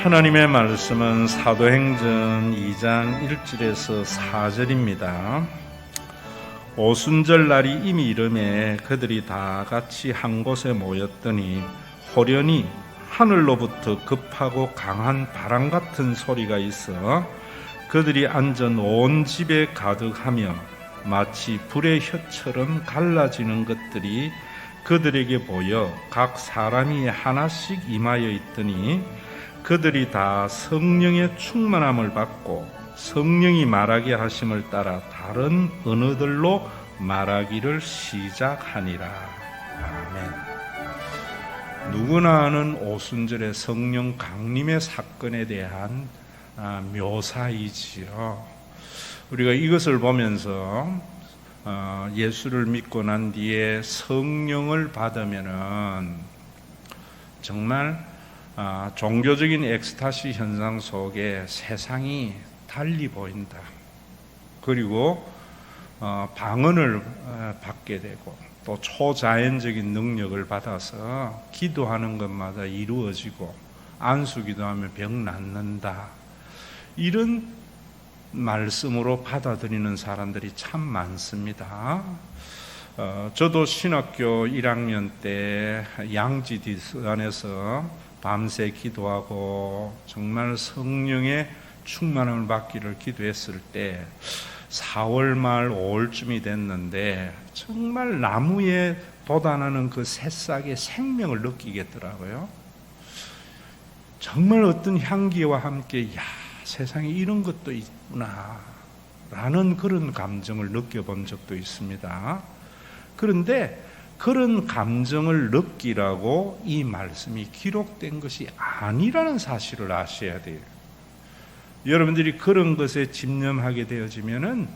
하나님의 말씀은 사도행전 2장 1절에서 4절입니다. 오순절 날이 이미 이름에 그들이 다 같이 한 곳에 모였더니 호련히 하늘로부터 급하고 강한 바람 같은 소리가 있어 그들이 앉은 온 집에 가득하며 마치 불의 혀처럼 갈라지는 것들이 그들에게 보여 각 사람이 하나씩 임하여 있더니 그들이 다 성령의 충만함을 받고 성령이 말하게 하심을 따라 다른 언어들로 말하기를 시작하니라. 아멘. 누구나 아는 오순절의 성령 강림의 사건에 대한 묘사이지요. 우리가 이것을 보면서 예수를 믿고 난 뒤에 성령을 받으면은 정말 종교적인 엑스타시 현상 속에 세상이 달리 보인다. 그리고 방언을 받게 되고 또 초자연적인 능력을 받아서 기도하는 것마다 이루어지고 안수기도하면 병 낫는다. 이런 말씀으로 받아들이는 사람들이 참 많습니다. 저도 신학교 1학년 때 양지 뒷산에서 밤새 기도하고 정말 성령의 충만함을 받기를 기도했을 때 4월 말 5월쯤이 됐는데 정말 나무에 돋아나는 그 새싹의 생명을 느끼겠더라고요. 정말 어떤 향기와 함께 세상에 이런 것도 있구나 라는 그런 감정을 느껴본 적도 있습니다. 그런데 그런 감정을 느끼라고 이 말씀이 기록된 것이 아니라는 사실을 아셔야 돼요. 여러분들이 그런 것에 집념하게 되어지면은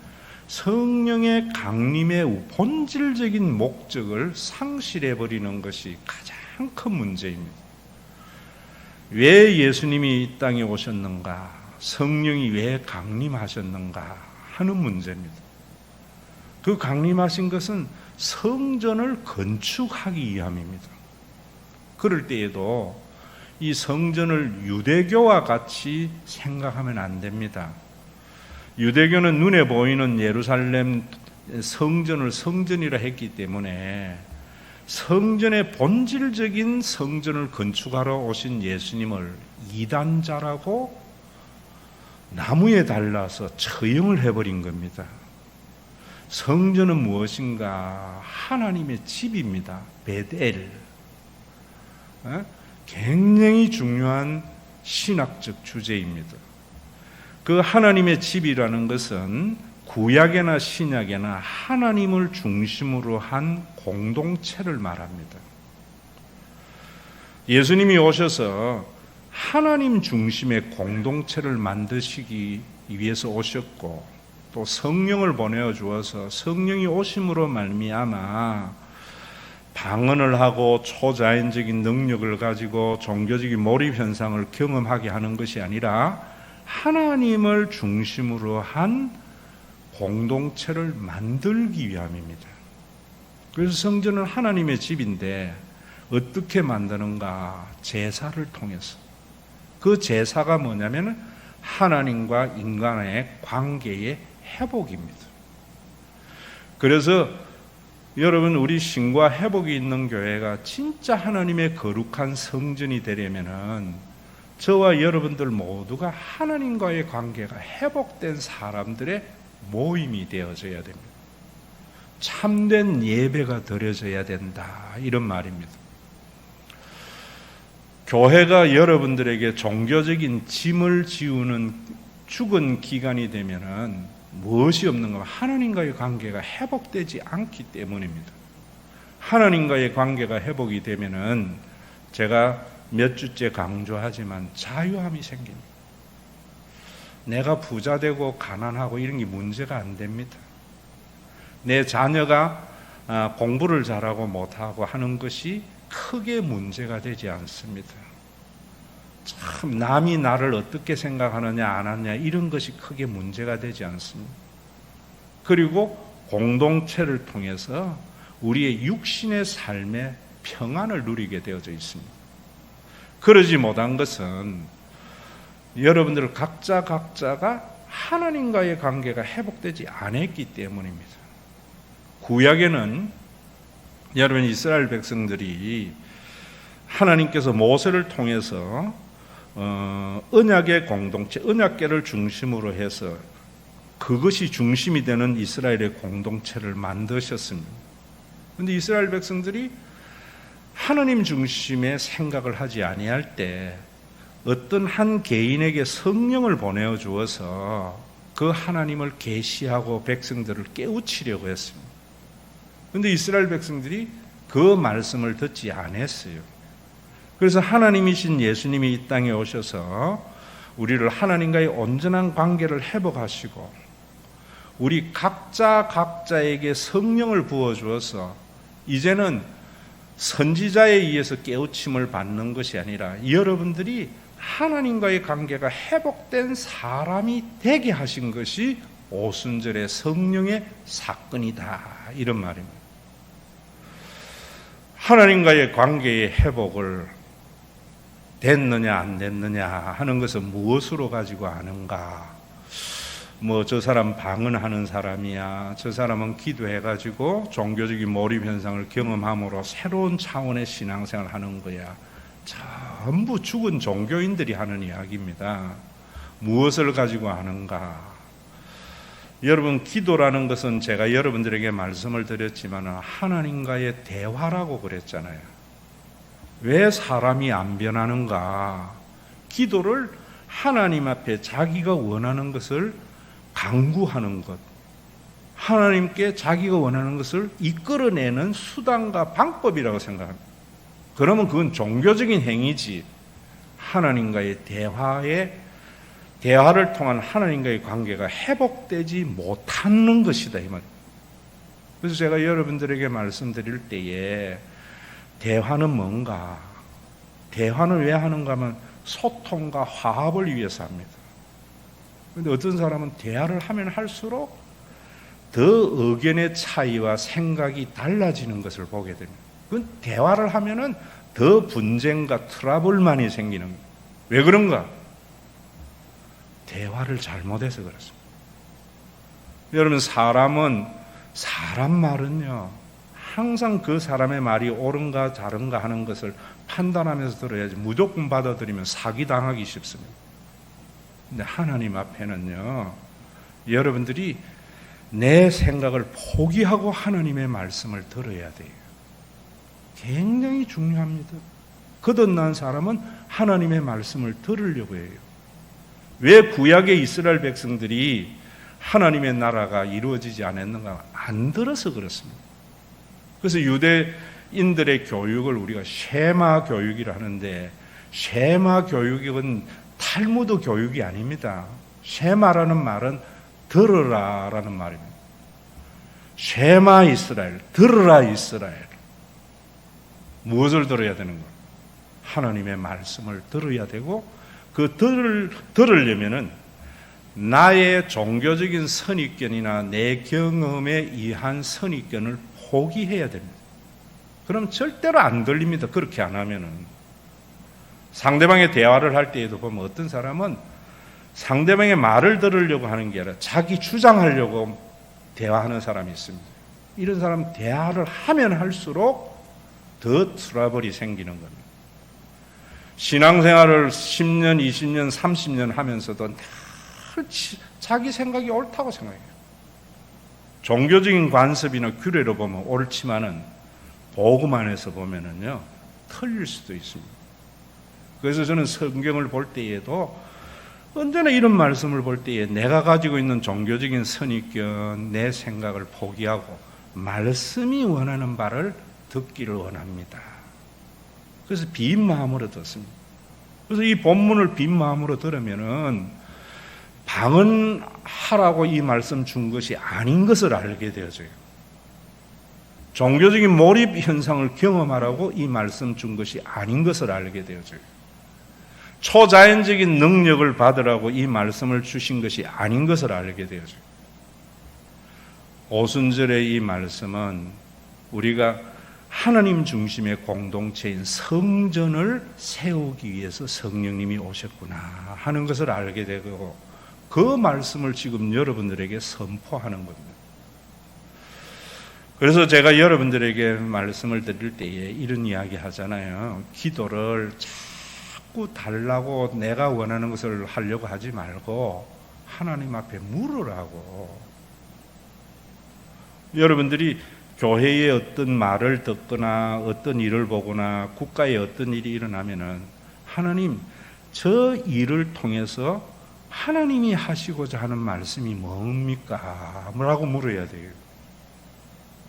성령의 강림의 본질적인 목적을 상실해 버리는 것이 가장 큰 문제입니다. 왜 예수님이 이 땅에 오셨는가? 성령이 왜 강림하셨는가? 하는 문제입니다. 그 강림하신 것은 성전을 건축하기 위함입니다. 그럴 때에도 이 성전을 유대교와 같이 생각하면 안 됩니다. 유대교는 눈에 보이는 예루살렘 성전을 성전이라 했기 때문에 성전의 본질적인 성전을 건축하러 오신 예수님을 이단자라고 나무에 달라서 처형을 해버린 겁니다. 성전은 무엇인가? 하나님의 집입니다. 베델. 굉장히 중요한 신학적 주제입니다. 그 하나님의 집이라는 것은 구약이나 신약이나 하나님을 중심으로 한 공동체를 말합니다. 예수님이 오셔서 하나님 중심의 공동체를 만드시기 위해서 오셨고 또 성령을 보내어 주어서 성령이 오심으로 말미암아 방언을 하고 초자연적인 능력을 가지고 종교적인 몰입 현상을 경험하게 하는 것이 아니라 하나님을 중심으로 한 공동체를 만들기 위함입니다. 그래서 성전은 하나님의 집인데 어떻게 만드는가? 제사를 통해서. 그 제사가 뭐냐면 하나님과 인간의 관계의 회복입니다. 그래서 여러분 우리 신과 회복이 있는 교회가 진짜 하나님의 거룩한 성전이 되려면은 저와 여러분들 모두가 하나님과의 관계가 회복된 사람들의 모임이 되어져야 됩니다. 참된 예배가 드려져야 된다 이런 말입니다. 교회가 여러분들에게 종교적인 짐을 지우는 죽은 기간이 되면은 무엇이 없는가? 하나님과의 관계가 회복되지 않기 때문입니다. 하나님과의 관계가 회복이 되면은 제가 몇 주째 강조하지만 자유함이 생깁니다. 내가 부자 되고 가난하고 이런 게 문제가 안 됩니다. 내 자녀가 공부를 잘하고 못하고 하는 것이 크게 문제가 되지 않습니다. 참 남이 나를 어떻게 생각하느냐 안 하느냐 이런 것이 크게 문제가 되지 않습니다. 그리고 공동체를 통해서 우리의 육신의 삶의 평안을 누리게 되어져 있습니다. 그러지 못한 것은 여러분들 각자가 하나님과의 관계가 회복되지 않았기 때문입니다. 구약에는 여러분 이스라엘 백성들이 하나님께서 모세를 통해서 언약의 공동체, 언약궤를 중심으로 해서 그것이 중심이 되는 이스라엘의 공동체를 만드셨습니다. 그런데 이스라엘 백성들이 하나님 중심의 생각을 하지 아니할 때 어떤 한 개인에게 성령을 보내어 주어서 그 하나님을 계시하고 백성들을 깨우치려고 했습니다. 그런데 이스라엘 백성들이 그 말씀을 듣지 않았어요. 그래서 하나님이신 예수님이 이 땅에 오셔서 우리를 하나님과의 온전한 관계를 회복하시고 우리 각자에게 성령을 부어주어서 이제는 선지자에 의해서 깨우침을 받는 것이 아니라 여러분들이 하나님과의 관계가 회복된 사람이 되게 하신 것이 오순절의 성령의 사건이다, 이런 말입니다. 하나님과의 관계의 회복을 됐느냐 안 됐느냐 하는 것은 무엇으로 가지고 아는가? 저 사람 방언하는 사람이야, 저 사람은 기도해가지고 종교적인 몰입 현상을 경험함으로 새로운 차원의 신앙생활을 하는 거야. 전부 죽은 종교인들이 하는 이야기입니다. 무엇을 가지고 아는가? 여러분, 기도라는 것은 제가 여러분들에게 말씀을 드렸지만 하나님과의 대화라고 그랬잖아요. 왜 사람이 안 변하는가? 기도를 하나님 앞에 자기가 원하는 것을 강구하는 것, 하나님께 자기가 원하는 것을 이끌어내는 수단과 방법이라고 생각합니다. 그러면 그건 종교적인 행위지, 하나님과의 대화를 통한 하나님과의 관계가 회복되지 못하는 것이다, 이 말이에요. 그래서 제가 여러분들에게 말씀드릴 때에 대화는 뭔가? 대화는 왜 하는가 하면 소통과 화합을 위해서 합니다. 그런데 어떤 사람은 대화를 하면 할수록 더 의견의 차이와 생각이 달라지는 것을 보게 됩니다. 그건 대화를 하면은 더 분쟁과 트러블만이 생기는 거예요. 왜 그런가? 대화를 잘못해서 그렇습니다. 여러분, 사람 말은요, 항상 그 사람의 말이 옳은가 다른가 하는 것을 판단하면서 들어야지 무조건 받아들이면 사기당하기 쉽습니다. 근데 하나님 앞에는요, 여러분들이 내 생각을 포기하고 하나님의 말씀을 들어야 돼요. 굉장히 중요합니다. 거듭난 사람은 하나님의 말씀을 들으려고 해요. 왜 구약의 이스라엘 백성들이 하나님의 나라가 이루어지지 않았는가? 안 들어서 그렇습니다. 그래서 유대인들의 교육을 우리가 쉐마 교육이라 하는데, 쉐마 교육은 탈무드 교육이 아닙니다. 쉐마라는 말은 들으라라는 말입니다. 쉐마 이스라엘, 들으라 이스라엘. 무엇을 들어야 되는 거예요? 하나님의 말씀을 들어야 되고, 그 들으려면은 나의 종교적인 선입견이나 내 경험에 의한 선입견을 포기해야 됩니다. 그럼 절대로 안 들립니다. 그렇게 안 하면은. 상대방의 대화를 할 때에도 보면 어떤 사람은 상대방의 말을 들으려고 하는 게 아니라 자기 주장하려고 대화하는 사람이 있습니다. 이런 사람 대화를 하면 할수록 더 트러블이 생기는 겁니다. 신앙생활을 10년, 20년, 30년 하면서도 자기 생각이 옳다고 생각해요. 종교적인 관습이나 규례로 보면 옳지만은 복음 안에서 보면은요, 틀릴 수도 있습니다. 그래서 저는 성경을 볼 때에도 언제나 이런 말씀을 볼 때에 내가 가지고 있는 종교적인 선입견, 내 생각을 포기하고 말씀이 원하는 바를 듣기를 원합니다. 그래서 빈 마음으로 듣습니다. 그래서 이 본문을 빈 마음으로 들으면은 방언하라고 이 말씀 준 것이 아닌 것을 알게 되어져요. 종교적인 몰입 현상을 경험하라고 이 말씀 준 것이 아닌 것을 알게 되어져요. 초자연적인 능력을 받으라고 이 말씀을 주신 것이 아닌 것을 알게 되어져요. 오순절의 이 말씀은 우리가 하나님 중심의 공동체인 성전을 세우기 위해서 성령님이 오셨구나 하는 것을 알게 되고, 그 말씀을 지금 여러분들에게 선포하는 겁니다. 그래서 제가 여러분들에게 말씀을 드릴 때에 이런 이야기 하잖아요. 기도를 자꾸 달라고 내가 원하는 것을 하려고 하지 말고 하나님 앞에 물으라고. 여러분들이 교회에 어떤 말을 듣거나 어떤 일을 보거나 국가에 어떤 일이 일어나면은 하나님, 저 일을 통해서 하나님이 하시고자 하는 말씀이 뭡니까? 뭐라고 물어야 돼요.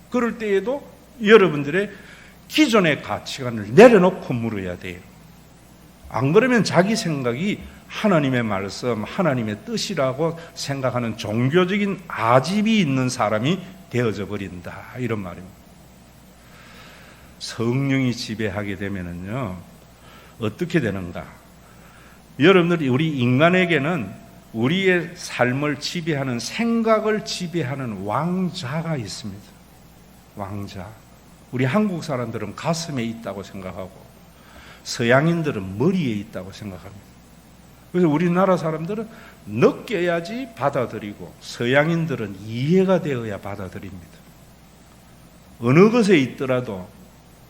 그럴 때에도 여러분들의 기존의 가치관을 내려놓고 물어야 돼요. 안 그러면 자기 생각이 하나님의 말씀, 하나님의 뜻이라고 생각하는 종교적인 아집이 있는 사람이 되어져 버린다, 이런 말입니다. 성령이 지배하게 되면은요, 어떻게 되는가? 여러분들이, 우리 인간에게는 우리의 삶을 지배하는, 생각을 지배하는 왕자가 있습니다. 왕자. 우리 한국 사람들은 가슴에 있다고 생각하고 서양인들은 머리에 있다고 생각합니다. 그래서 우리나라 사람들은 느껴야지 받아들이고 서양인들은 이해가 되어야 받아들입니다. 어느 것에 있더라도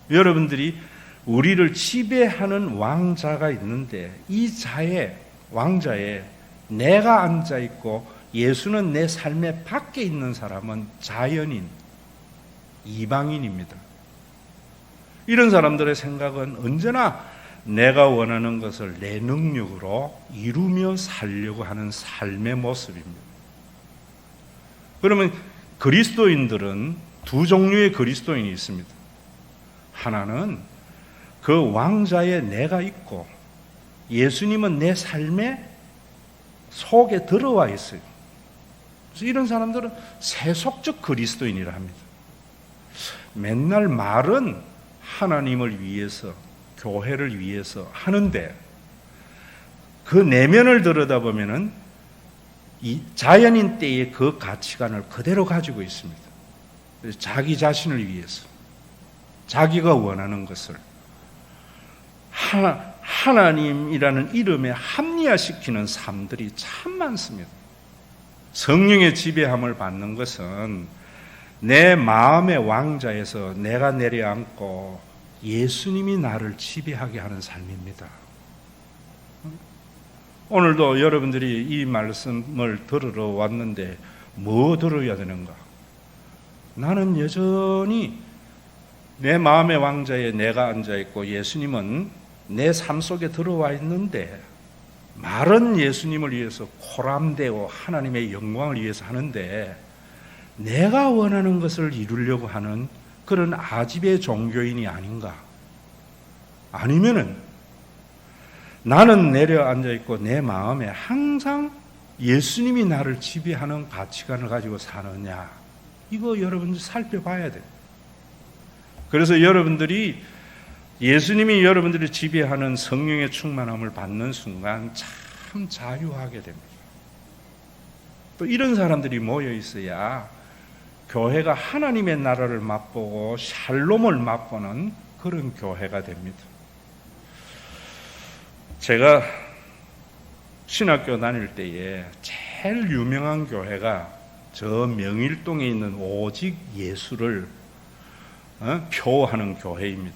여러분들이 우리를 지배하는 왕자가 있는데, 이 왕자에 내가 앉아있고 예수는 내 삶의 밖에 있는 사람은 자연인, 이방인입니다. 이런 사람들의 생각은 언제나 내가 원하는 것을 내 능력으로 이루며 살려고 하는 삶의 모습입니다. 그러면 그리스도인들은 두 종류의 그리스도인이 있습니다. 하나는 그 왕자에 내가 있고 예수님은 내 삶의 속에 들어와 있어요. 그래서 이런 사람들은 세속적 그리스도인이라 합니다. 맨날 말은 하나님을 위해서, 교회를 위해서 하는데 그 내면을 들여다보면은 이 자연인 때의 그 가치관을 그대로 가지고 있습니다. 자기 자신을 위해서, 자기가 원하는 것을 하나님이라는 이름에 합리화시키는 삶들이 참 많습니다. 성령의 지배함을 받는 것은 내 마음의 왕자에서 내가 내려앉고 예수님이 나를 지배하게 하는 삶입니다. 오늘도 여러분들이 이 말씀을 들으러 왔는데 뭐 들어야 되는가? 나는 여전히 내 마음의 왕자에 내가 앉아있고 예수님은 내 삶 속에 들어와 있는데, 말은 예수님을 위해서 코람되고 하나님의 영광을 위해서 하는데 내가 원하는 것을 이루려고 하는 그런 아집의 종교인이 아닌가? 아니면은 나는 내려앉아 있고 내 마음에 항상 예수님이 나를 지배하는 가치관을 가지고 사느냐? 이거 여러분들 살펴봐야 돼요. 그래서 여러분들이 예수님이 여러분들이 지배하는 성령의 충만함을 받는 순간 참 자유하게 됩니다. 또 이런 사람들이 모여 있어야 교회가 하나님의 나라를 맛보고 샬롬을 맛보는 그런 교회가 됩니다. 제가 신학교 다닐 때에 제일 유명한 교회가 저 명일동에 있는 오직 예수를 표하는 교회입니다.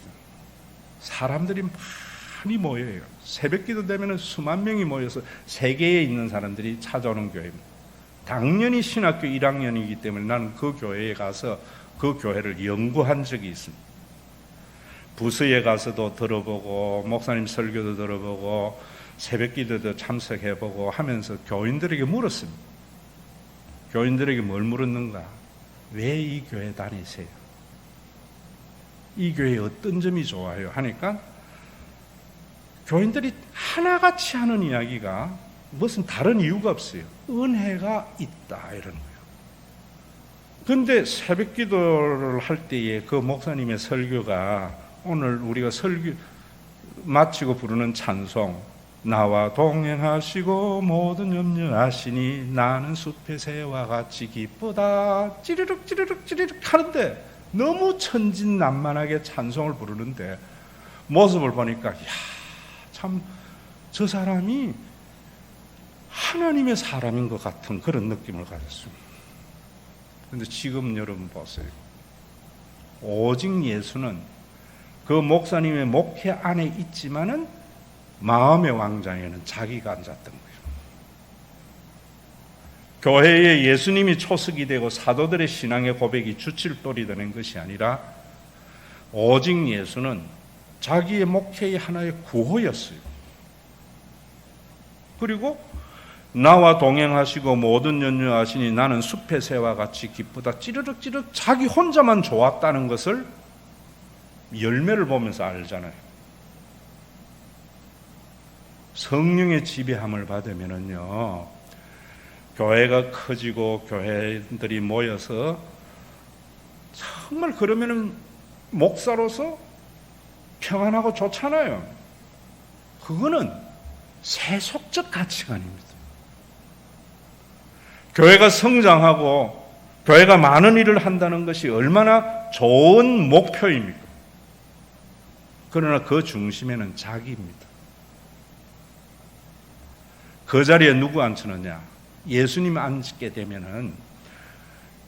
사람들이 많이 모여요. 새벽기도 되면 수만 명이 모여서 세계에 있는 사람들이 찾아오는 교회입니다. 당연히 신학교 1학년이기 때문에 나는 그 교회에 가서 그 교회를 연구한 적이 있습니다. 부서에 가서도 들어보고 목사님 설교도 들어보고 새벽기도도 참석해보고 하면서 교인들에게 물었습니다. 교인들에게 뭘 물었는가? 왜 이 교회 다니세요? 이 교회의 어떤 점이 좋아요? 하니까 교인들이 하나같이 하는 이야기가 무슨 다른 이유가 없어요. 은혜가 있다, 이런 거예요. 그런데 새벽 기도를 할 때에 그 목사님의 설교가, 오늘 우리가 설교 마치고 부르는 찬송, 나와 동행하시고 모든 염려하시니 나는 숲의 새와 같이 기쁘다, 찌르륵 찌르륵 찌르륵 하는데 너무 천진난만하게 찬송을 부르는데 모습을 보니까 참 저 사람이 하나님의 사람인 것 같은 그런 느낌을 가졌습니다. 그런데 지금 여러분 보세요. 오직 예수는 그 목사님의 목회 안에 있지만은 마음의 왕좌에는 자기가 앉았던 거예요. 교회에 예수님이 초석이 되고 사도들의 신앙의 고백이 주칠돌이 되는 것이 아니라 오직 예수는 자기의 목회의 하나의 구호였어요. 그리고 나와 동행하시고 모든 연유하시니 나는 숲의 새와 같이 기쁘다. 찌르륵 자기 혼자만 좋았다는 것을 열매를 보면서 알잖아요. 성령의 지배함을 받으면은요, 교회가 커지고 교회들이 모여서 정말 그러면은 목사로서 평안하고 좋잖아요. 그거는 세속적 가치관입니다. 교회가 성장하고 교회가 많은 일을 한다는 것이 얼마나 좋은 목표입니까? 그러나 그 중심에는 자기입니다. 그 자리에 누구 앉히느냐? 예수님 앉게 되면은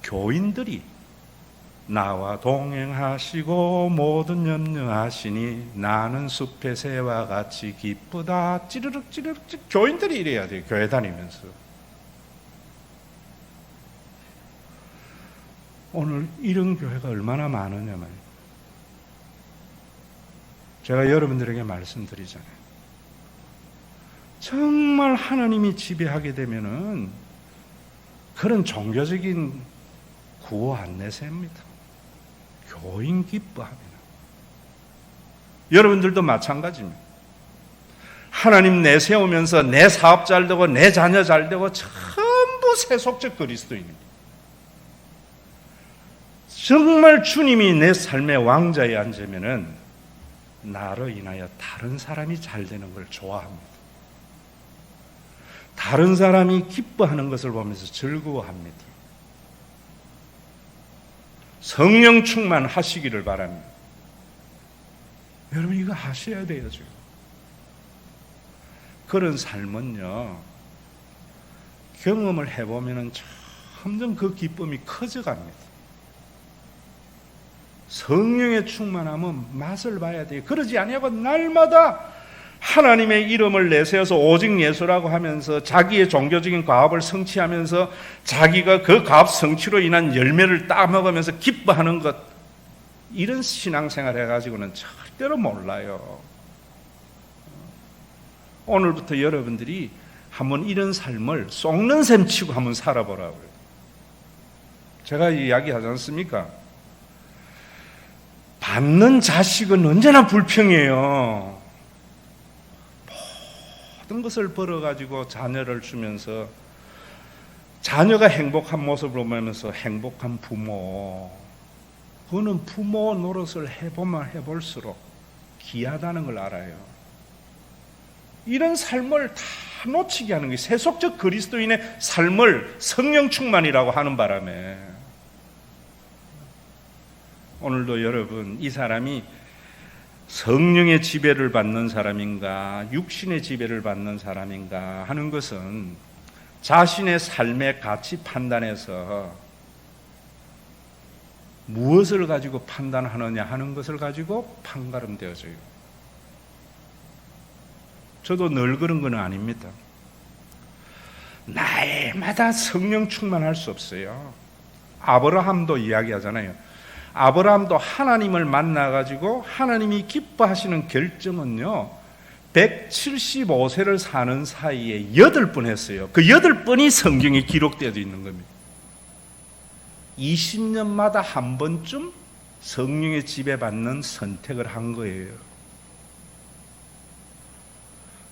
교인들이 나와 동행하시고 모든 염려하시니 나는 숲의 새와 같이 기쁘다. 찌르륵 교인들이 이래야 돼요. 교회 다니면서. 오늘 이런 교회가 얼마나 많으냐 말이에요. 제가 여러분들에게 말씀드리잖아요. 정말 하나님이 지배하게 되면은 그런 종교적인 구호 안 내셉니다. 교인 기뻐합니다. 여러분들도 마찬가지입니다. 하나님 내세우면서 내 사업 잘 되고 내 자녀 잘 되고 전부 세속적 그리스도인입니다. 정말 주님이 내 삶의 왕좌에 앉으면은 나로 인하여 다른 사람이 잘 되는 걸 좋아합니다. 다른 사람이 기뻐하는 것을 보면서 즐거워합니다. 성령 충만하시기를 바랍니다. 여러분 이거 하셔야 돼요. 지금 그런 삶은요, 경험을 해보면 점점 그 기쁨이 커져갑니다. 성령의 충만함은 맛을 봐야 돼요. 그러지 아니하고 날마다 하나님의 이름을 내세워서 오직 예수라고 하면서 자기의 종교적인 과업을 성취하면서 자기가 그 과업 성취로 인한 열매를 따먹으면서 기뻐하는 것, 이런 신앙생활 해가지고는 절대로 몰라요. 오늘부터 여러분들이 한번 이런 삶을 속는 셈 치고 한번 살아보라고요. 제가 이야기하지 않습니까? 받는 자식은 언제나 불평해요. 모든 것을 벌어가지고 자녀를 주면서 자녀가 행복한 모습을 보면서 행복한 부모, 그는 부모 노릇을 해보면 해볼수록 귀하다는 걸 알아요. 이런 삶을 다 놓치게 하는 게 세속적 그리스도인의 삶을 성령 충만이라고 하는 바람에 오늘도 여러분, 이 사람이 성령의 지배를 받는 사람인가 육신의 지배를 받는 사람인가 하는 것은 자신의 삶의 가치 판단에서 무엇을 가지고 판단하느냐 하는 것을 가지고 판가름되어져요. 저도 늘 그런 건 아닙니다. 날마다 성령 충만할 수 없어요. 아브라함도 이야기하잖아요. 아브라함도 하나님을 만나가지고 하나님이 기뻐하시는 결정은요, 175세를 사는 사이에 8번 했어요. 그 8번이 성경에 기록되어 있는 겁니다. 20년마다 한 번쯤 성령의 지배받는 선택을 한 거예요.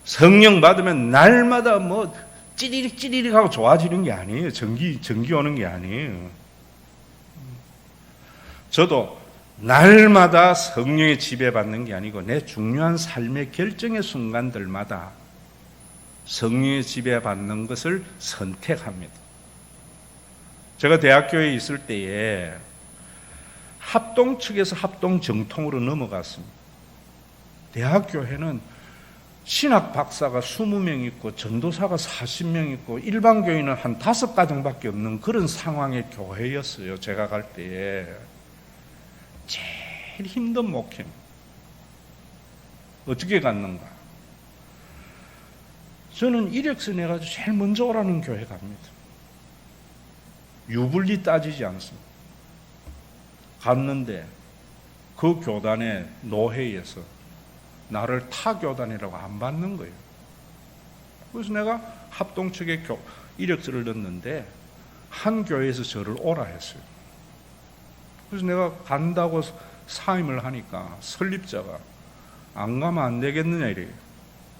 성령 받으면 날마다 뭐 찌리릭 하고 좋아지는 게 아니에요. 전기 오는 게 아니에요. 저도 날마다 성령의 지배받는 게 아니고 내 중요한 삶의 결정의 순간들마다 성령의 지배받는 것을 선택합니다. 제가 대학교에 있을 때에 합동 측에서 합동 정통으로 넘어갔습니다. 대학교회는 신학 박사가 20명 있고 전도사가 40명 있고 일반 교인은 한 5가정밖에 없는 그런 상황의 교회였어요. 제가 갈 때에 제일 힘든 목회입니다. 어떻게 갔는가? 저는 이력서 내가지고 제일 먼저 오라는 교회 갑니다. 유불리 따지지 않습니다. 갔는데 그 교단의 노회에서 나를 타 교단이라고 안 받는 거예요. 그래서 내가 합동 측에 이력서를 넣었는데 한 교회에서 저를 오라 했어요. 그래서 내가 간다고 사임을 하니까 설립자가 안 가면 안 되겠느냐 이래요.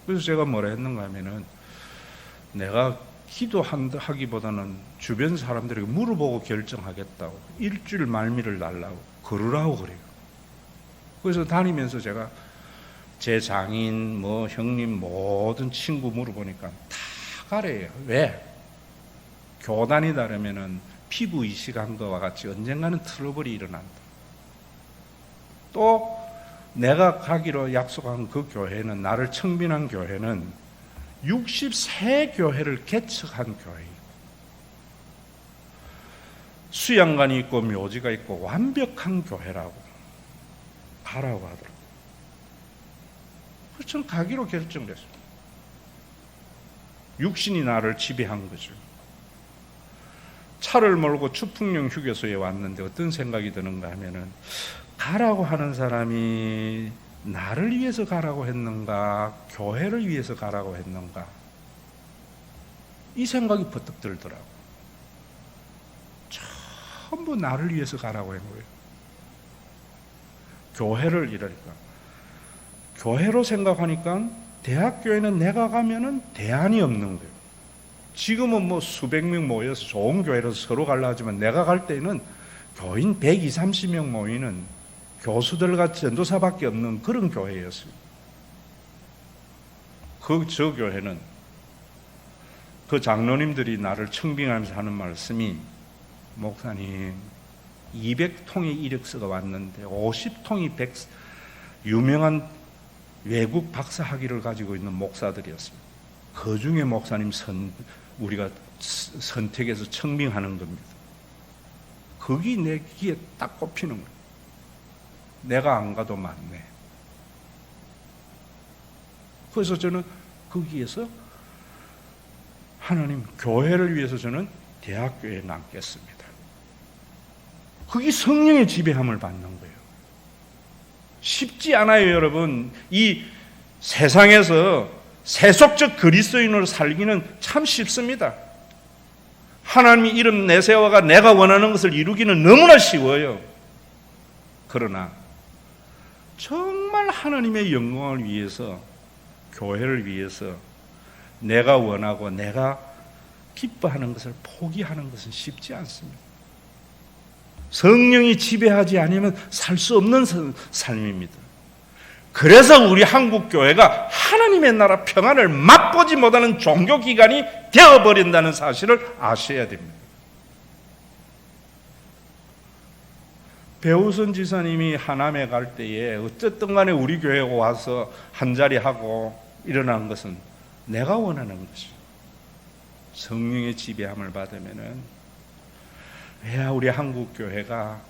그래서 제가 뭐라 했는가 하면은 내가 기도하기보다는 주변 사람들에게 물어보고 결정하겠다고, 일주일 말미를 달라고 걸으라고 그래요. 그래서 다니면서 제가 제 장인 뭐 형님 모든 친구 물어보니까 다 가래요. 왜? 교단이 다르면은 피부 이식한 거와 같이 언젠가는 트러블이 일어난다. 또 내가 가기로 약속한 그 교회는, 나를 청빙한 교회는 60세 교회를 개척한 교회이고 수양관이 있고 묘지가 있고 완벽한 교회라고 가라고 하더라고요. 그래서 저는 가기로 결정을 했어요. 육신이 나를 지배한 거죠. 차를 몰고 추풍령 휴게소에 왔는데 어떤 생각이 드는가 하면은 가라고 하는 사람이 나를 위해서 가라고 했는가, 교회를 위해서 가라고 했는가, 이 생각이 버뜩 들더라고요. 전부 나를 위해서 가라고 한 거예요. 교회를 이러니까. 교회로 생각하니까 대학교에는 내가 가면은 대안이 없는 거예요. 지금은 뭐 수백 명 모여서 좋은 교회라서 서로 가려 하지만 내가 갈 때는 교인 120, 30명 모이는 교수들과 전도사밖에 없는 그런 교회였어요. 저 교회는 그 장로님들이 나를 청빙하면서 하는 말씀이, 목사님 200통의 이력서가 왔는데 50통이 유명한 외국 박사 학위를 가지고 있는 목사들이었습니다. 그 중에 목사님 우리가 선택해서 청빙하는 겁니다. 거기 내 귀에 딱 꼽히는 거예요. 내가 안 가도 맞네. 그래서 저는 거기에서 하나님 교회를 위해서 저는 대학교에 남겠습니다. 그게 성령의 지배함을 받는 거예요. 쉽지 않아요, 여러분. 이 세상에서 세속적 그리스도인으로 살기는 참 쉽습니다. 하나님이 이름 내세워가 내가 원하는 것을 이루기는 너무나 쉬워요. 그러나 정말 하나님의 영광을 위해서, 교회를 위해서 내가 원하고 내가 기뻐하는 것을 포기하는 것은 쉽지 않습니다. 성령이 지배하지 않으면 살 수 없는 삶입니다. 그래서 우리 한국 교회가 하나님의 나라 평안을 맛보지 못하는 종교기관이 되어버린다는 사실을 아셔야 됩니다. 배우선 지사님이 하남에 갈 때에 어쨌든 간에 우리 교회에 와서 한자리 하고 일어난 것은 내가 원하는 것이죠. 성령의 지배함을 받으면은 왜 우리 한국 교회가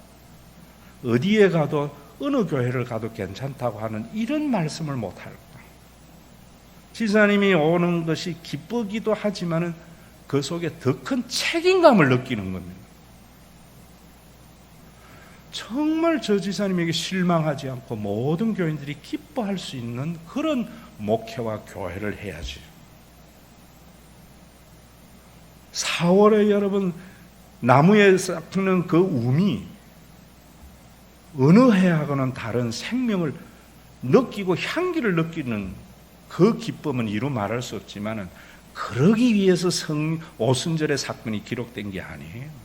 어디에 가도 어느 교회를 가도 괜찮다고 하는 이런 말씀을 못할까? 지사님이 오는 것이 기쁘기도 하지만은 그 속에 더 큰 책임감을 느끼는 겁니다. 정말 저 지사님에게 실망하지 않고 모든 교인들이 기뻐할 수 있는 그런 목회와 교회를 해야지. 4월에 여러분 나무에 싹트는 그 움이 어느 해하고는 다른 생명을 느끼고 향기를 느끼는 그 기쁨은 이루 말할 수 없지만은 그러기 위해서 오순절의 사건이 기록된 게 아니에요.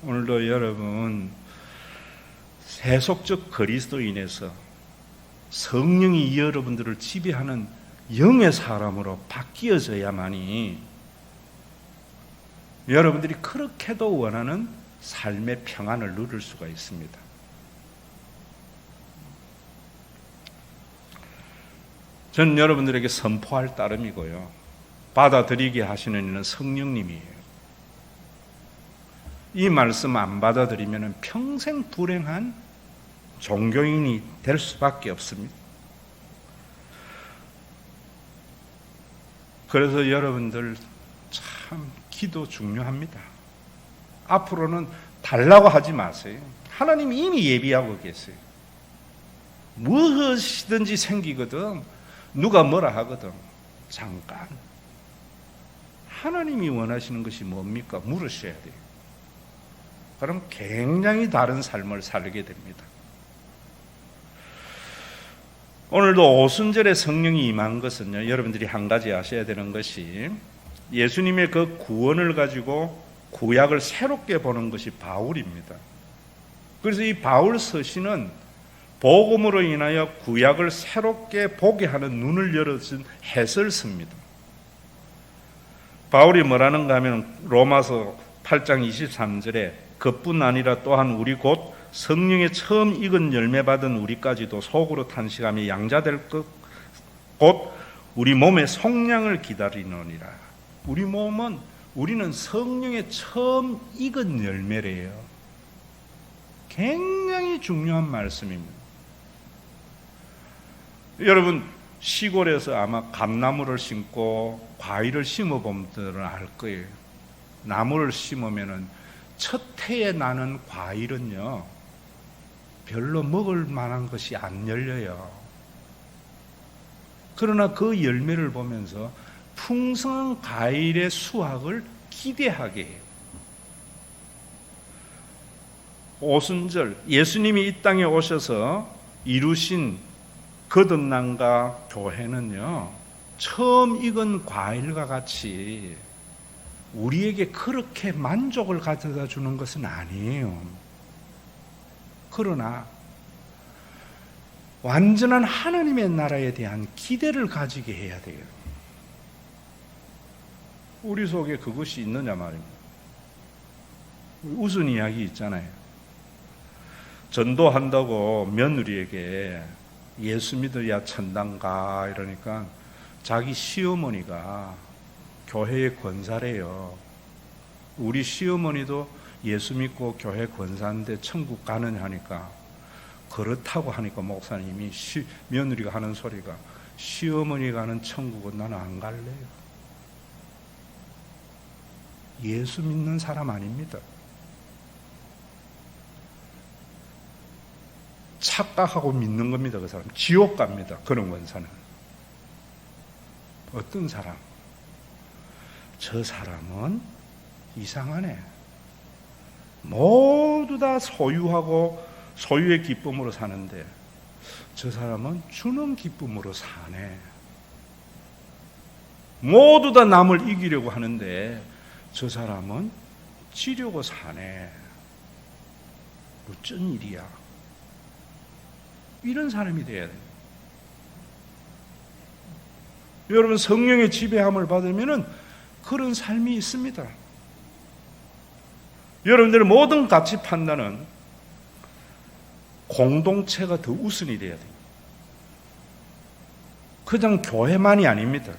오늘도 여러분 세속적 그리스도인에서 성령이 여러분들을 지배하는 영의 사람으로 바뀌어져야만이 여러분들이 그렇게도 원하는 삶의 평안을 누릴 수가 있습니다. 저는 여러분들에게 선포할 따름이고요, 받아들이게 하시는 이는 성령님이에요. 이 말씀 안 받아들이면 평생 불행한 종교인이 될 수밖에 없습니다. 그래서 여러분들 참 기도 중요합니다. 앞으로는 달라고 하지 마세요. 하나님이 이미 예비하고 계세요. 무엇이든지 생기거든, 누가 뭐라 하거든, 잠깐 하나님이 원하시는 것이 뭡니까? 물으셔야 돼요. 그럼 굉장히 다른 삶을 살게 됩니다. 오늘도 오순절에 성령이 임한 것은요, 여러분들이 한 가지 아셔야 되는 것이, 예수님의 그 구원을 가지고 구약을 새롭게 보는 것이 바울입니다. 그래서 이 바울 서신은 복음으로 인하여 구약을 새롭게 보게 하는 눈을 열어준 해설서입니다. 바울이 뭐라는가 하면 로마서 8장 23절에 그뿐 아니라 또한 우리 곧 성령의 처음 익은 열매 받은 우리까지도 속으로 탄식하며 양자될 것 곧 우리 몸의 속량을 기다리노니라. 우리는 성령의 처음 익은 열매래요. 굉장히 중요한 말씀입니다. 여러분, 시골에서 아마 감나무를 심고 과일을 심어보면 알 거예요. 나무를 심으면은 첫 해에 나는 과일은요, 별로 먹을 만한 것이 안 열려요. 그러나 그 열매를 보면서 풍성한 과일의 수확을 기대하게 해요. 오순절, 예수님이 이 땅에 오셔서 이루신 거듭남과 교회는요, 처음 익은 과일과 같이 우리에게 그렇게 만족을 가져다 주는 것은 아니에요. 그러나 완전한 하나님의 나라에 대한 기대를 가지게 해야 돼요. 우리 속에 그것이 있느냐 말입니다. 웃은 이야기 있잖아요. 전도한다고 며느리에게 예수 믿어야 천당 가 이러니까 자기 시어머니가 교회의 권사래요. 우리 시어머니도 예수 믿고 교회 권사인데 천국 가느냐 하니까 그렇다고 하니까 목사님이 며느리가 하는 소리가, 시어머니 가는 천국은 나는 안 갈래요. 예수 믿는 사람 아닙니다. 착각하고 믿는 겁니다. 그 사람 지옥 갑니다. 그런 권사는. 어떤 사람? 저 사람은 이상하네. 모두 다 소유하고 소유의 기쁨으로 사는데 저 사람은 주는 기쁨으로 사네. 모두 다 남을 이기려고 하는데 저 사람은 지려고 사네. 어쩐 일이야. 이런 사람이 돼야 돼요. 여러분, 성령의 지배함을 받으면은 그런 삶이 있습니다. 여러분들의 모든 가치 판단은 공동체가 더 우선이 돼야 돼요. 그냥 교회만이 아닙니다.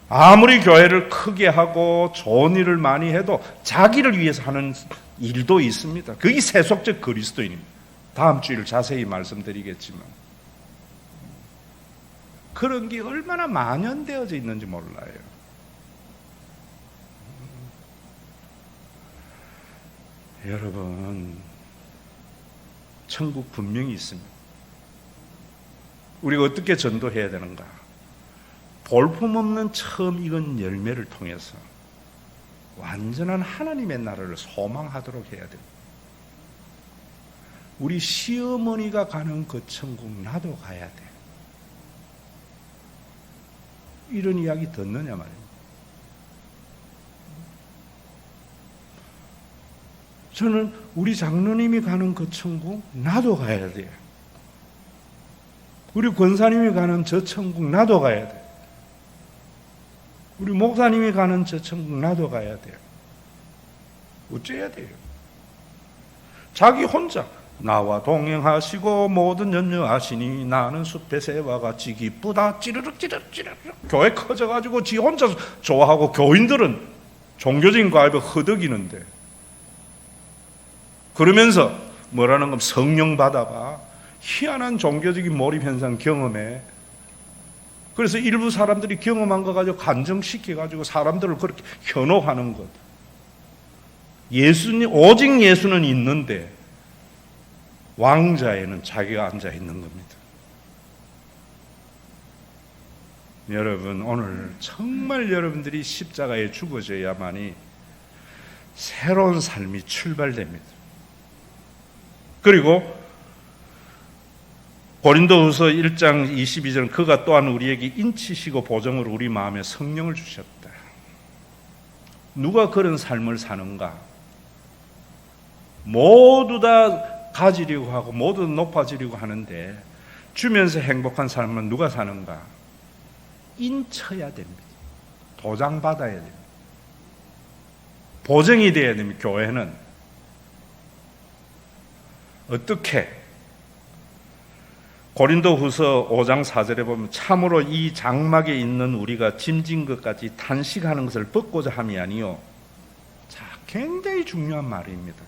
아무리 교회를 크게 하고 좋은 일을 많이 해도 자기를 위해서 하는 일도 있습니다. 그게 세속적 그리스도인입니다. 다음 주일 자세히 말씀드리겠지만 그런 게 얼마나 만연되어져 있는지 몰라요. 여러분, 천국 분명히 있습니다. 우리가 어떻게 전도해야 되는가? 볼품없는 처음 익은 열매를 통해서 완전한 하나님의 나라를 소망하도록 해야 됩니다. 우리 시어머니가 가는 그 천국 나도 가야 돼. 이런 이야기 듣느냐 말이에요. 저는 우리 장로님이 가는 그 천국 나도 가야 돼. 우리 권사님이 가는 저 천국 나도 가야 돼. 우리 목사님이 가는 저 천국 나도 가야 돼요. 어째야 돼요? 자기 혼자 나와 동행하시고 모든 연유하시니 나는 숲의 새와 같이 기쁘다 찌르륵 찌르륵 찌르륵. 교회 커져가지고 지 혼자 좋아하고 교인들은 종교적인 과입에 허덕이는데, 그러면서 뭐라는 건 성령 받아봐, 희한한 종교적인 몰입 현상 경험해. 그래서 일부 사람들이 경험한 거 가지고 간증시켜가지고 사람들을 그렇게 현혹하는 것. 예수님, 오직 예수는 있는데 왕자에는 자기가 앉아 있는 겁니다. 여러분, 오늘 정말 여러분들이 십자가에 죽어져야만이 새로운 삶이 출발됩니다. 그리고 고린도후서 1장 22절, 그가 또한 우리에게 인치시고 보정으로 우리 마음에 성령을 주셨다. 누가 그런 삶을 사는가? 모두 다 가지려고 하고 모두 높아지려고 하는데 주면서 행복한 삶은 누가 사는가? 인쳐야 됩니다. 도장 받아야 됩니다. 보정이 돼야 됩니다. 교회는 어떻게? 고린도후서 5장 4절에 보면 참으로 이 장막에 있는 우리가 짐진 것까지 탄식하는 것을 벗고자 함이 아니요. 자, 굉장히 중요한 말입니다.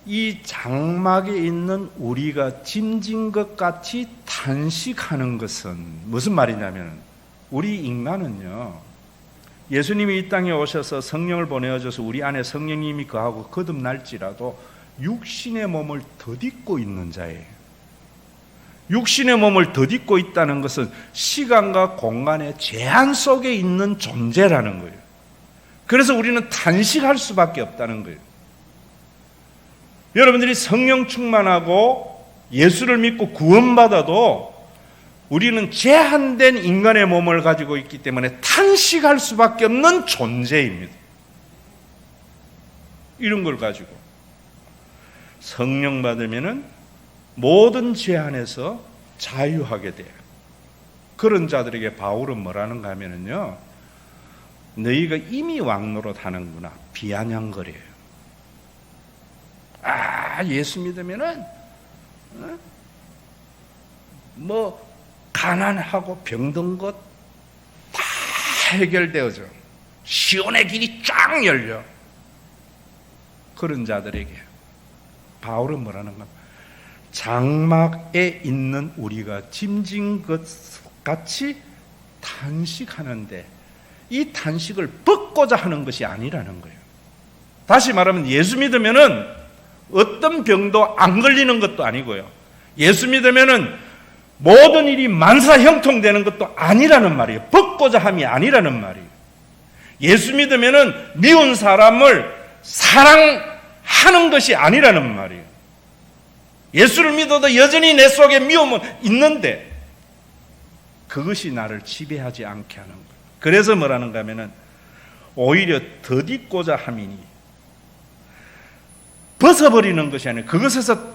이 장막에 있는 우리가 짐진 것 같이 탄식하는 것은 무슨 말이냐면, 우리 인간은요, 예수님이 이 땅에 오셔서 성령을 보내어줘서 우리 안에 성령님이 거하고 거듭날지라도 육신의 몸을 덧입고 있는 자예요. 육신의 몸을 덧입고 있다는 것은 시간과 공간의 제한 속에 있는 존재라는 거예요. 그래서 우리는 탄식할 수밖에 없다는 거예요. 여러분들이 성령 충만하고 예수를 믿고 구원받아도 우리는 제한된 인간의 몸을 가지고 있기 때문에 탄식할 수밖에 없는 존재입니다. 이런 걸 가지고 성령 받으면은 모든 제한에서 자유하게 돼요. 그런 자들에게 바울은 뭐라는가 하면은요, 너희가 이미 왕노릇 하는구나 비아냥거려요. 예수 믿으면은 뭐 가난하고 병든 것 다 해결되어져. 시온의 길이 쫙 열려. 그런 자들에게 바울은 뭐라는가? 장막에 있는 우리가 짐진 것 같이 탄식하는데 이 탄식을 벗고자 하는 것이 아니라는 거예요. 다시 말하면 예수 믿으면은 어떤 병도 안 걸리는 것도 아니고요. 예수 믿으면은 모든 일이 만사형통되는 것도 아니라는 말이에요. 벗고자 함이 아니라는 말이에요. 예수 믿으면은 미운 사람을 사랑하는 것이 아니라는 말이에요. 예수를 믿어도 여전히 내 속에 미움은 있는데 그것이 나를 지배하지 않게 하는 거예요. 그래서 뭐라는가 하면은 오히려 덧입고자 함이니, 벗어버리는 것이 아니라 그것에서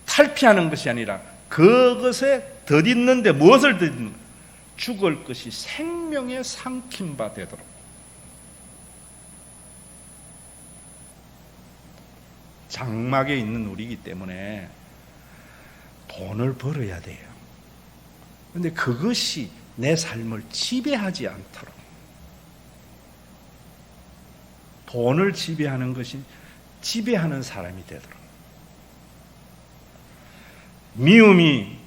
탈피하는 것이 아니라 그것에 덧입는데 무엇을 덧입는? 죽을 것이 생명에 삼킨 바 되도록. 장막에 있는 우리이기 때문에 돈을 벌어야 돼요. 그런데 그것이 내 삶을 지배하지 않도록, 돈을 지배하는 것이 지배하는 사람이 되도록. 미움이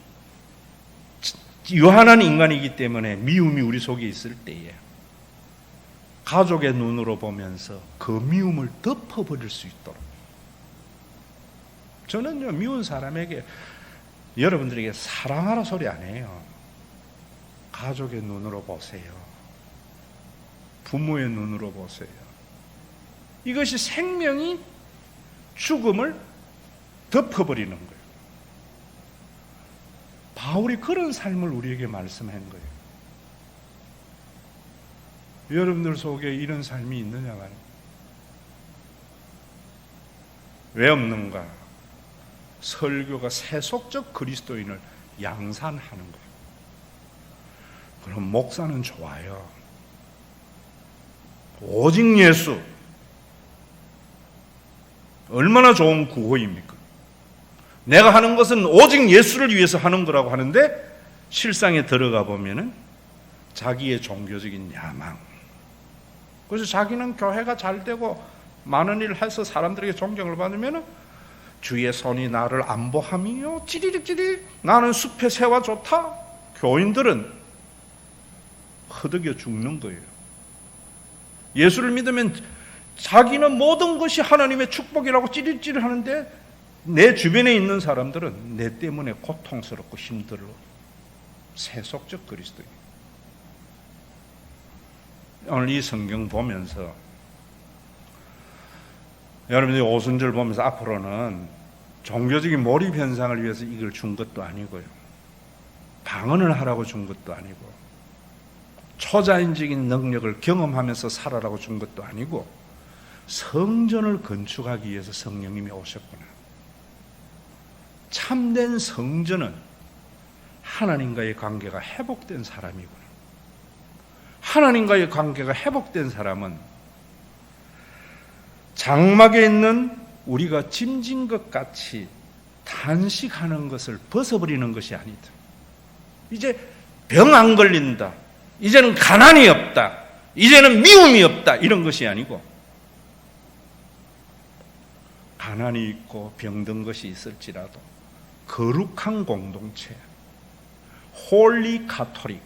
유한한 인간이기 때문에 미움이 우리 속에 있을 때에 가족의 눈으로 보면서 그 미움을 덮어버릴 수 있도록. 저는요, 미운 사람에게 여러분들에게 사랑하라 소리 안 해요. 가족의 눈으로 보세요. 부모의 눈으로 보세요. 이것이 생명이 죽음을 덮어버리는 거예요. 바울이 그런 삶을 우리에게 말씀한 거예요. 여러분들 속에 이런 삶이 있느냐 말이에요. 왜 없는가? 설교가 세속적 그리스도인을 양산하는 거예요. 그럼 목사는 좋아요. 오직 예수. 얼마나 좋은 구호입니까? 내가 하는 것은 오직 예수를 위해서 하는 거라고 하는데 실상에 들어가 보면은 자기의 종교적인 야망. 그래서 자기는 교회가 잘 되고 많은 일을 해서 사람들에게 존경을 받으면은 주의 손이 나를 안보함이요 찌리릭찌리 나는 숲의 새와 좋다. 교인들은 허덕여 죽는 거예요. 예수를 믿으면 자기는 모든 것이 하나님의 축복이라고 찌릿찌릿 하는데 내 주변에 있는 사람들은 내 때문에 고통스럽고 힘들어. 세속적 그리스도예요. 오늘 이 성경 보면서 여러분들이 오순절 보면서 앞으로는 종교적인 몰입 현상을 위해서 이걸 준 것도 아니고요. 방언을 하라고 준 것도 아니고 초자연적인 능력을 경험하면서 살아라고 준 것도 아니고 성전을 건축하기 위해서 성령님이 오셨구나. 참된 성전은 하나님과의 관계가 회복된 사람이구나. 하나님과의 관계가 회복된 사람은 장막에 있는 우리가 짐진 것 같이 단식하는 것을 벗어버리는 것이 아니다. 이제 병 안 걸린다. 이제는 가난이 없다. 이제는 미움이 없다. 이런 것이 아니고 가난이 있고 병든 것이 있을지라도 거룩한 공동체, 홀리 카톨릭.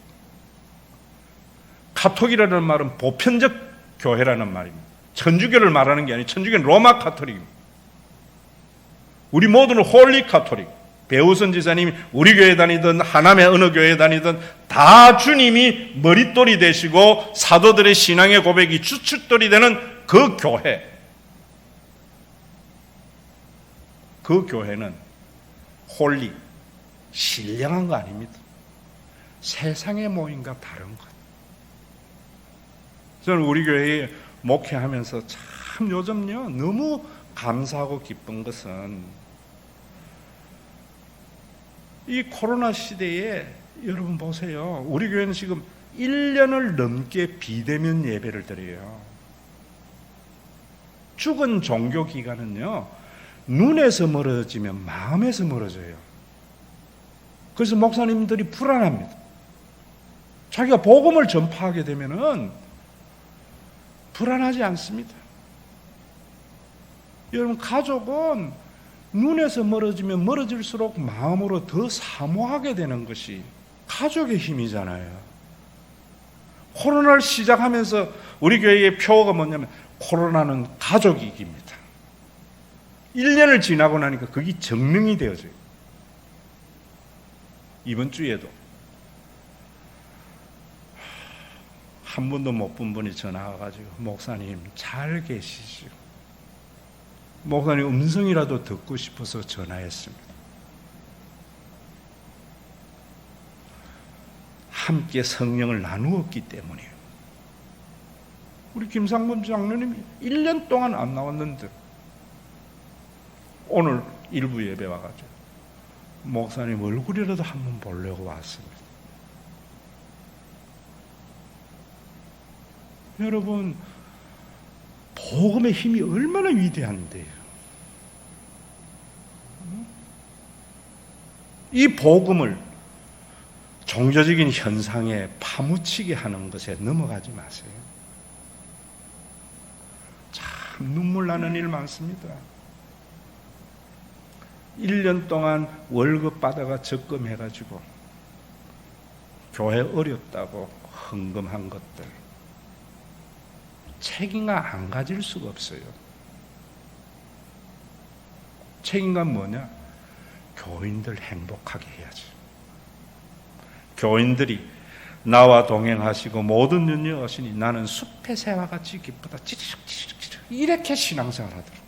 카톨릭이라는 말은 보편적 교회라는 말입니다. 천주교를 말하는 게 아니고 천주교는 로마 카톨릭입니다. 우리 모두는 홀리 카톨릭. 배우선 지사님이 우리 교회 다니든 하남의 어느 교회 다니든 다 주님이 머릿돌이 되시고 사도들의 신앙의 고백이 주춧돌이 되는 그 교회. 그 교회는 홀리, 신령한 거 아닙니다. 세상의 모임과 다른 것. 저는 우리 교회에 목회하면서 참 요즘요 너무 감사하고 기쁜 것은 이 코로나 시대에 여러분 보세요. 우리 교회는 지금 1년을 넘게 비대면 예배를 드려요. 죽은 종교 기간은요 눈에서 멀어지면 마음에서 멀어져요. 그래서 목사님들이 불안합니다. 자기가 복음을 전파하게 되면은 불안하지 않습니다. 여러분 가족은 눈에서 멀어지면 멀어질수록 마음으로 더 사모하게 되는 것이 가족의 힘이잖아요. 코로나를 시작하면서 우리 교회의 표어가 뭐냐면 코로나는 가족이기입니다. 1년을 지나고 나니까 그게 정명이 되어져요. 이번 주에도 한 번도 못 본 분이 전화 와가지고 목사님 잘 계시죠? 목사님 음성이라도 듣고 싶어서 전화했습니다. 함께 성령을 나누었기 때문이에요. 우리 김상범 장로님이 1년 동안 안 나왔는데 오늘 일부 예배 와가지고 목사님 얼굴이라도 한번 보려고 왔습니다. 여러분 복음의 힘이 얼마나 위대한데요. 이 복음을 종교적인 현상에 파묻히게 하는 것에 넘어가지 마세요. 참 눈물 나는 일 많습니다. 1년 동안 월급 받아가 적금해가지고 교회 어렵다고 헌금한 것들 책임감 안 가질 수가 없어요. 책임감 뭐냐? 교인들 행복하게 해야지. 교인들이 나와 동행하시고 모든 눈이 오시니 나는 숲의 새와 같이 기쁘다. 찌릿찌릿찌릿 이렇게 신앙생활 하더라고요.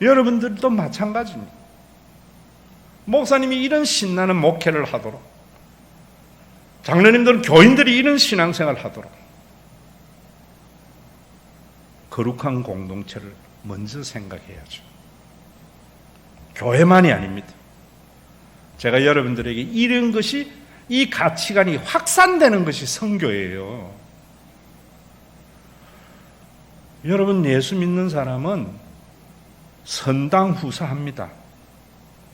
여러분들도 마찬가지입니다. 목사님이 이런 신나는 목회를 하도록, 장로님들은 교인들이 이런 신앙생활을 하도록 거룩한 공동체를 먼저 생각해야죠. 교회만이 아닙니다. 제가 여러분들에게 이런 것이 이 가치관이 확산되는 것이 선교예요. 여러분, 예수 믿는 사람은 선당 후사합니다.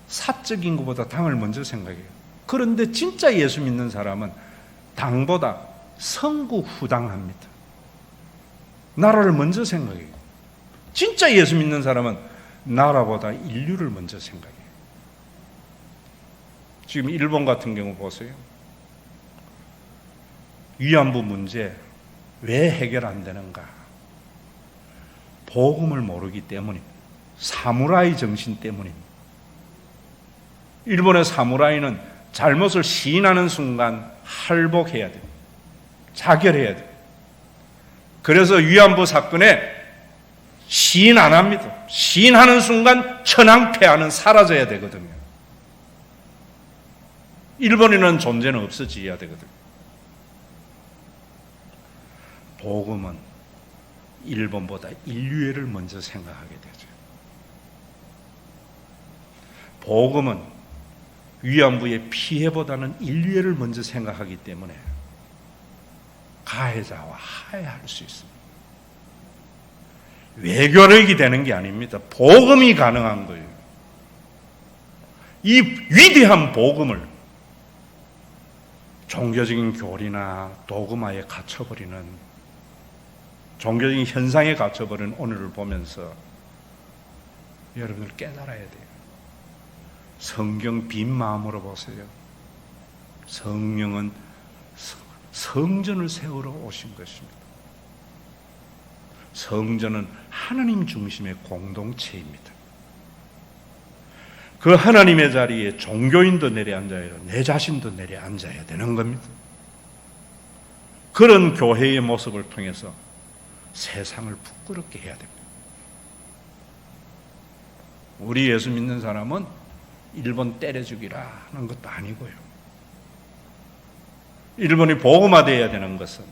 사적인 것보다 당을 먼저 생각해요. 그런데 진짜 예수 믿는 사람은 당보다 성국 후당합니다. 나라를 먼저 생각해요. 진짜 예수 믿는 사람은 나라보다 인류를 먼저 생각해요. 지금 일본 같은 경우 보세요. 위안부 문제 왜 해결 안 되는가? 복음을 모르기 때문입니다. 사무라이 정신 때문입니다. 일본의 사무라이는 잘못을 시인하는 순간 할복해야 됩니다. 자결해야 돼요. 그래서 위안부 사건에 시인 안 합니다. 시인하는 순간 천황폐하는 사라져야 되거든요. 일본이라는 존재는 없어져야 되거든요. 복음은 일본보다 인류애를 먼저 생각하게 되죠. 복음은 위안부의 피해보다는 인류애를 먼저 생각하기 때문에 가해자와 화해할 수 있습니다. 외교력이 되는 게 아닙니다. 복음이 가능한 거예요. 이 위대한 복음을 종교적인 교리나 도그마에 갇혀버리는, 종교적인 현상에 갇혀버리는 오늘을 보면서 여러분들 깨달아야 돼요. 성경 빈 마음으로 보세요. 성령은 성전을 세우러 오신 것입니다. 성전은 하나님 중심의 공동체입니다. 그 하나님의 자리에 종교인도 내려앉아야, 내 자신도 내려앉아야 되는 겁니다. 그런 교회의 모습을 통해서 세상을 부끄럽게 해야 됩니다. 우리 예수 믿는 사람은 일본 때려주기라 하는 것도 아니고요. 일본이 복음화되어야 되는 것은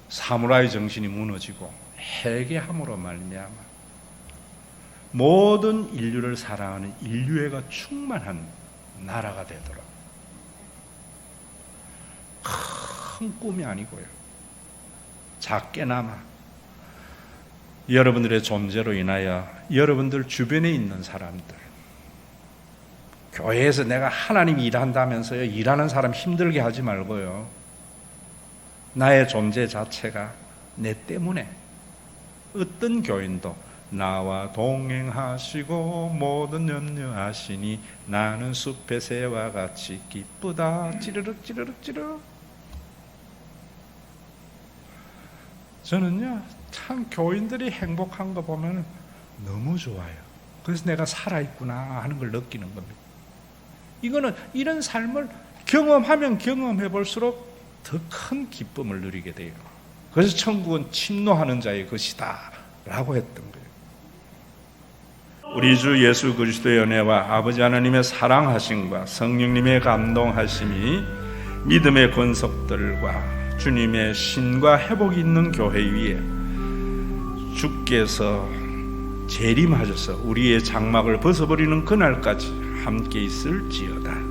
사무라이 정신이 무너지고 회개함으로 말미암아 모든 인류를 사랑하는 인류애가 충만한 나라가 되도록, 큰 꿈이 아니고요, 작게나마 여러분들의 존재로 인하여 여러분들 주변에 있는 사람들, 교회에서 내가 하나님 일한다면서요, 일하는 사람 힘들게 하지 말고요, 나의 존재 자체가 내 때문에 어떤 교인도 나와 동행하시고 모든 염려하시니 나는 숲의 새와 같이 기쁘다. 찌르륵 찌르륵 찌르륵. 저는요, 참 교인들이 행복한 거 보면 너무 좋아요. 그래서 내가 살아있구나 하는 걸 느끼는 겁니다. 이거는 이런 삶을 경험하면 경험해 볼수록 더 큰 기쁨을 누리게 돼요. 그래서 천국은 침노하는 자의 것이다 라고 했던 거예요. 우리 주 예수 그리스도의 은혜와 아버지 하나님의 사랑하심과 성령님의 감동하심이 믿음의 권속들과 주님의 신과 회복이 있는 교회 위에 주께서 재림하셔서 우리의 장막을 벗어버리는 그날까지 함께 있을지어다.